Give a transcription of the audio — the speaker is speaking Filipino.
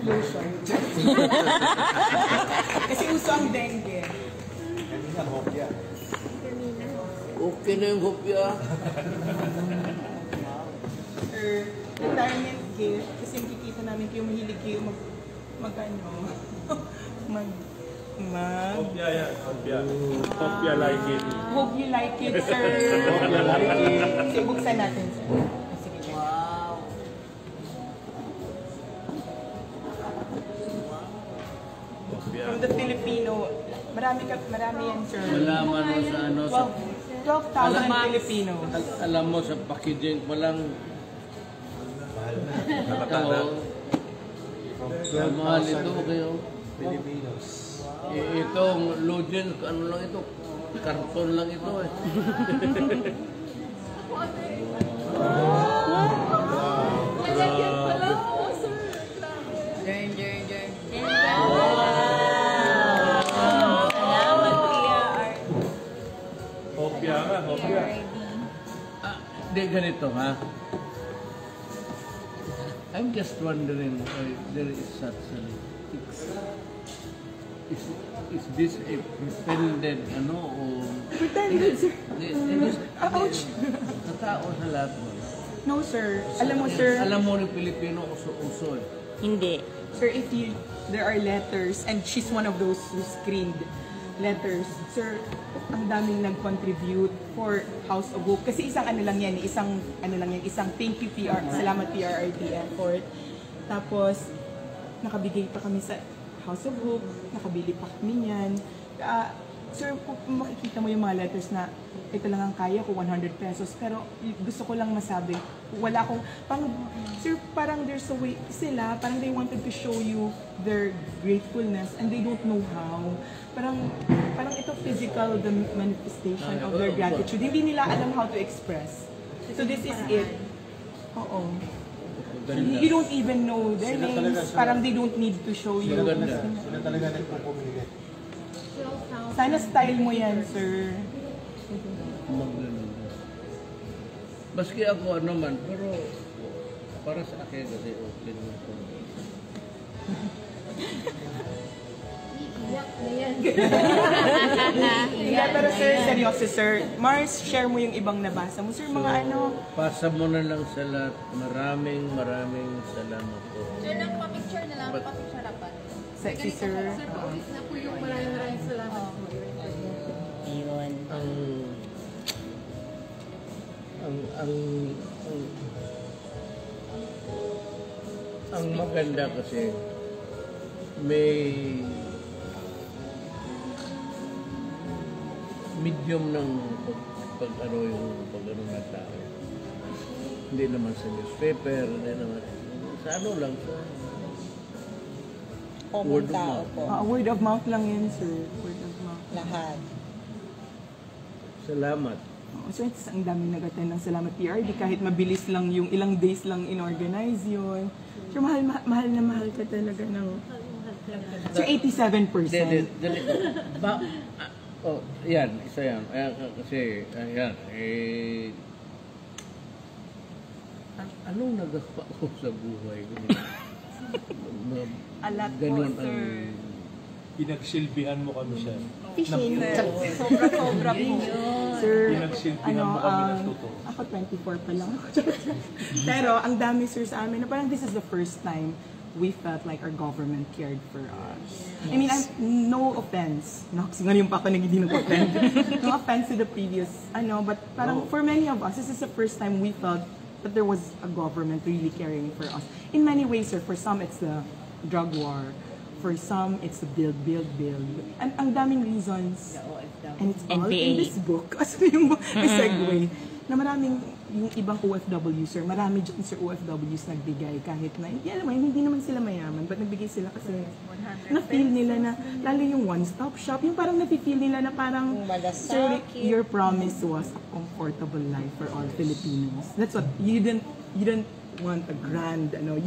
lotion. Kasi uso ang dengue. Kanina, hopya. Okay na yung hopya. Retirement gift. Kasi nakikita namin kayo mahilig kayo Hopya yan, hopya. Hopya like it. Hope you like it, sir. Hopya like it. Sige, buksan natin, sir. Sige, Wow. Hopya. from the Filipino, marami yan, sir. Malaman mo sa ano, sa 12,000 Filipino. alam mo sa packaging walang Nakatala. mahal ito kayo. Filipinos. Itong Login, ano lang ito? Karton lang ito eh. Lalagyan pala po, sir. Jeng, jeng, jeng. Salamat, Kuya Art. Hopya nga, hopya. Di ganito ha. I'm just wondering why there is such a is this a pretended ano o Pretended, sir. ouch sa tao sa lahat mo. No, sir. Alam mo, sir. Alam mo ni Pilipino uso eh. Hindi. Sir, if there are letters, and she's one of those who screened letters, sir, ang daming nag-contribute for House of Hope. Kasi isang isang thank you PR, salamat PRRD effort. Tapos, nakabigay pa kami sa House of Hope, nakabili pa kami niyan. Sir, kung makikita mo yung mga letters na ito lang ang kaya ko, 100 pesos. Pero gusto ko lang masabi, wala akong, sir, parang there's a way, parang they wanted to show you their gratefulness and they don't know how. Parang ito physical, the manifestation of their gratitude. Hindi nila alam how to express. So this is it. Oo. So you don't even know their names. Parang they don't need to show you. Sila talaga nagpupumili. Sana style mo yan, sir. Maski ako ano man, pero para sa akin kasi okay naman ito. Yeah, pero sir, seryoso sir. Mars, share mo yung ibang nabasa mo. Sir, mga ano. Pasa mo na lang sa lahat. Maraming salamat po. Sir, lang pa-picture na lang. Pa-picture na pa. Sexy, sir. Sir, paulit na po yung maraming salamat po. Ayun. Ang maganda kasi may medium ng pag-ano ng tao. Hindi naman sa newspaper, hindi naman sa ano lang sa Common tao po. Word of mouth lang yun, sir. Word of mouth. Lahat. salamat. So it's ang daming nag-attend ng Salamat PRD kahit mabilis lang yung ilang days lang in-organize yun. So mahal na mahal ka talaga ng... So 87%. Oh, yan, isa yan. Kasi, yan, anong nagagawa ko sa buhay ko? Alat po, Ganun sir. Pinagsilbihan mo kami siya. Fishing. Sobra po. Sir, Pinagsilbihan mo kami ng totoo. ako 24 pa lang. Pero ang dami sir sa amin na parang this is the first time we felt like our government cared for us. I mean, no offense. Ngayon pa ako hindi nag-offend. No offense to the previous, but parang for many of us, this is the first time we felt that there was a government really caring for us. In many ways, sir, for some it's the drug war. For some, it's the build. And ang daming reasons. And it's all in this book. As yung segue. Na maraming, yung ibang OFW, sir, marami dyan, sir, OFWs nagbigay kahit na, hindi naman sila mayaman, but nagbigay sila kasi na-feel nila na, lalo yung one-stop shop, yung parang na-feel nila na parang, sir, your promise was a comfortable life for all Filipinos. That's what, you didn't want a grand,